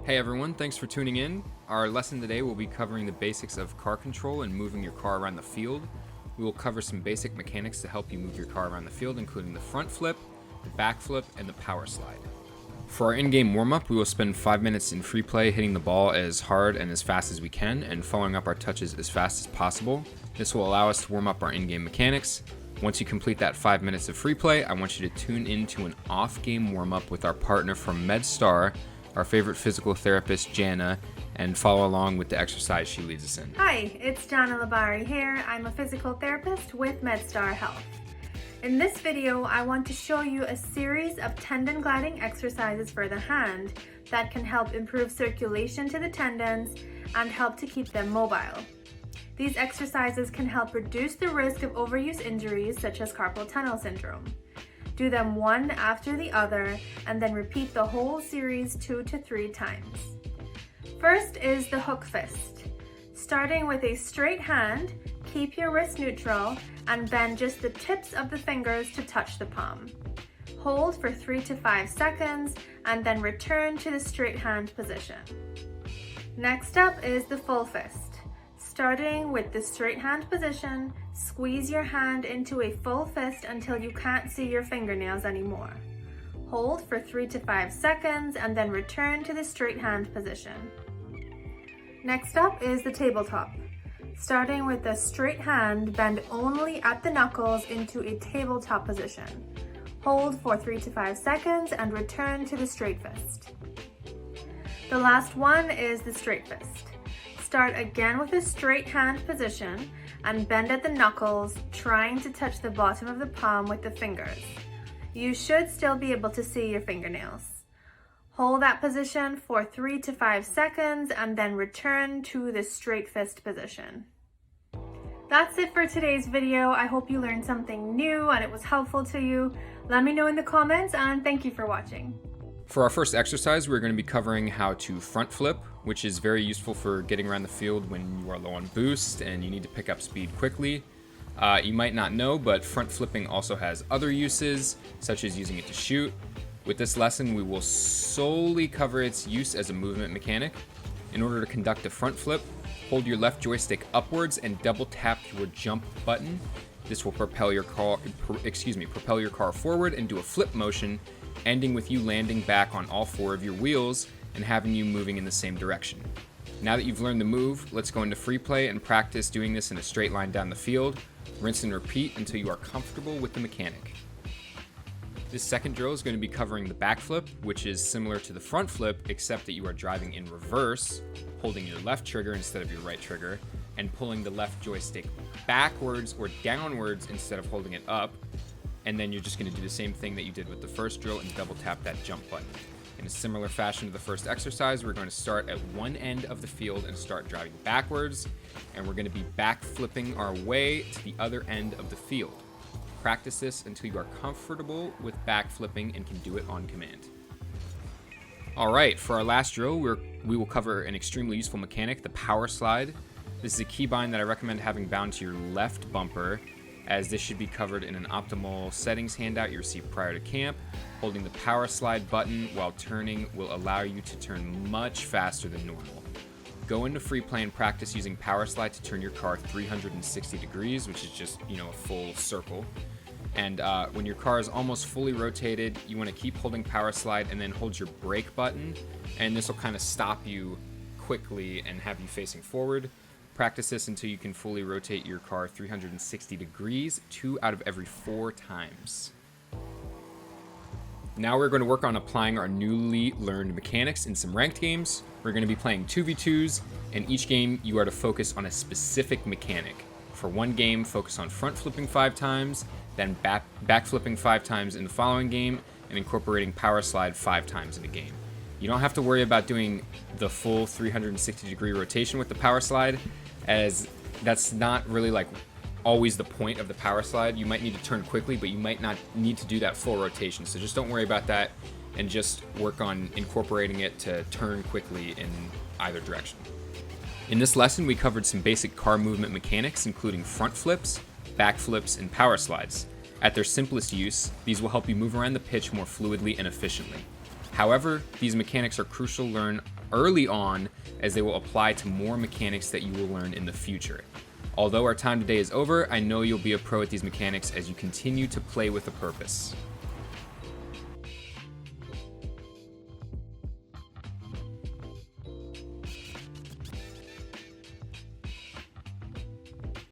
Hey everyone, thanks for tuning in. Our lesson today will be covering the basics of car control and moving your car around the field. We will cover some basic mechanics to help you move your car around the field, including the front flip, the back flip, and the power slide. For our in-game warm-up, we will spend 5 minutes in free play hitting the ball as hard and as fast as we can and following up our touches as fast as possible. This will allow us to warm up our in-game mechanics. Once you complete that 5 minutes of free play, I want you to tune into an off-game warm-up with our partner from MedStar, our favorite physical therapist, Jana, and follow along with the exercise she leads us in. Hi, it's Jana Labari here. I'm a physical therapist with MedStar Health. In this video, I want to show you a series of tendon gliding exercises for the hand that can help improve circulation to the tendons and help to keep them mobile. These exercises can help reduce the risk of overuse injuries such as carpal tunnel syndrome. Do them one after the other and then repeat the whole series 2 to 3 times. First is the hook fist. Starting with a straight hand, keep your wrist neutral and bend just the tips of the fingers to touch the palm. Hold for 3 to 5 seconds and then return to the straight hand position. Next up is the full fist. Starting with the straight hand position, squeeze your hand into a full fist until you can't see your fingernails anymore. Hold for 3 to 5 seconds and then return to the straight hand position. Next up is the tabletop. Starting with the straight hand, bend only at the knuckles into a tabletop position. Hold for 3 to 5 seconds and return to the straight fist. The last one is the straight fist. Start again with a straight hand position and bend at the knuckles, trying to touch the bottom of the palm with the fingers. You should still be able to see your fingernails. Hold that position for 3 to 5 seconds and then return to the straight fist position. That's it for today's video. I hope you learned something new and it was helpful to you. Let me know in the comments and thank you for watching. For our first exercise, we're going to be covering how to front flip, which is very useful for getting around the field when you are low on boost and you need to pick up speed quickly. You might not know, but front flipping also has other uses, such as using it to shoot. With this lesson, we will solely cover its use as a movement mechanic. In order to conduct a front flip, hold your left joystick upwards and double tap your jump button. This will propel your car forward and do a flip motion, ending with you landing back on all 4 of your wheels and having you moving in the same direction. Now that you've learned the move, let's go into free play and practice doing this in a straight line down the field. Rinse and repeat until you are comfortable with the mechanic. This second drill is going to be covering the back flip, which is similar to the front flip, except that you are driving in reverse, holding your left trigger instead of your right trigger, and pulling the left joystick backwards or downwards instead of holding it up. And then you're just going to do the same thing that you did with the first drill and double tap that jump button. In a similar fashion to the first exercise, we're going to start at one end of the field and start driving backwards, and we're going to be back flipping our way to the other end of the field. Practice this until you are comfortable with back flipping and can do it on command. Alright, for our last drill, we will cover an extremely useful mechanic, the power slide. This is a keybind that I recommend having bound to your left bumper, as this should be covered in an optimal settings handout you received prior to camp. Holding the power slide button while turning will allow you to turn much faster than normal. Go into free play and practice using power slide to turn your car 360 degrees, which is just, a full circle. And when your car is almost fully rotated, you want to keep holding power slide and then hold your brake button, and this will kind of stop you quickly and have you facing forward. Practice this until you can fully rotate your car 360 degrees, 2 out of every 4 times. Now we're going to work on applying our newly learned mechanics in some ranked games. We're going to be playing 2v2s, and each game you are to focus on a specific mechanic. For one game, focus on front flipping 5 times, then back flipping 5 times in the following game, and incorporating power slide 5 times in a game. You don't have to worry about doing the full 360 degree rotation with the power slide, as that's not really always the point of the power slide. You might need to turn quickly, but you might not need to do that full rotation. So just don't worry about that and just work on incorporating it to turn quickly in either direction. In this lesson, we covered some basic car movement mechanics, including front flips, back flips, and power slides. At their simplest use, these will help you move around the pitch more fluidly and efficiently. However, these mechanics are crucial early on, as they will apply to more mechanics that you will learn in the future. Although our time today is over, I know you'll be a pro at these mechanics as you continue to play with a purpose.